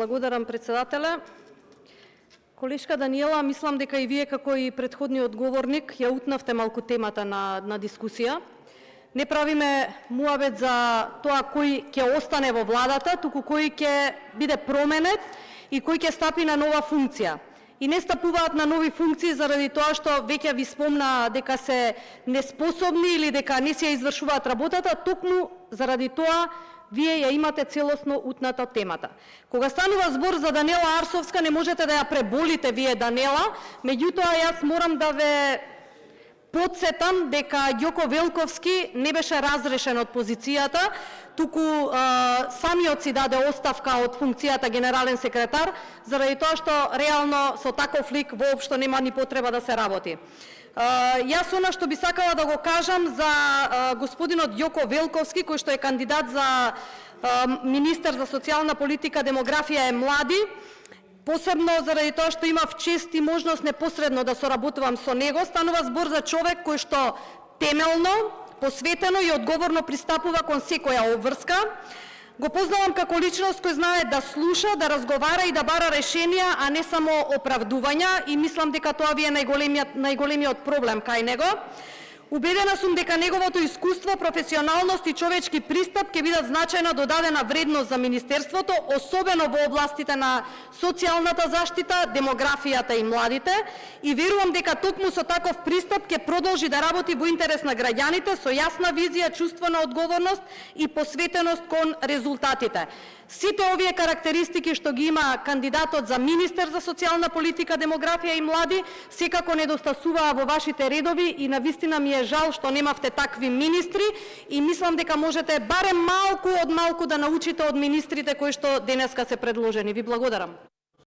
Благодарам, председателе. Колешка Даниела, мислам дека и вие како и претходниот говорник ја утнавте малку темата на дискусија. Не правиме муабет за тоа кој ќе остане во владата, туку кој ќе биде променет и кој ќе стапи на нова функција. И не стапуваат на нови функции заради тоа што веќе ви спомна дека се неспособни или дека не си ја извршуваат работата, токму заради тоа вие ја имате целосно утната темата. Кога станува збор за Даниела Арсовска, не можете да ја преболите вие Даниела, меѓутоа јас морам да ве подсетам дека Ѓоко Велковски не беше разрешен од позицијата, туку самиот си даде оставка од функцијата генерален секретар, заради тоа што реално со таков лик воопшто нема ни потреба да се работи. Јас она што би сакала да го кажам за господинот Ѓоко Велковски, кој што е кандидат за министер за социјална политика, демографија и млади, посебно заради тоа што имав чест и можност непосредно да соработувам со него. Станува збор за човек кој што темелно, посветено и одговорно пристапува кон секоја обврска. Го познавам како личност кој знае да слуша, да разговара и да бара решенија, а не само оправдувања, и мислам дека тоа ви е најголемиот проблем кај него. Убедена сум дека неговото искуство, професионалност и човечки пристап ќе бидат значајна додадена вредност за Министерството, особено во областите на социјалната заштита, демографијата и младите, и верувам дека токму со таков пристап ќе продолжи да работи во интерес на граѓаните со јасна визија, чувство на одговорност и посветеност кон резултатите. Сите овие карактеристики што ги има кандидатот за министер за социјална политика, демографија и млади, секако недостасуваа во вашите редови и навистина ми е жал што немавте такви министри, и мислам дека можете барем малку од малку да научите од министрите кои што денеска се предложени. Ви благодарам.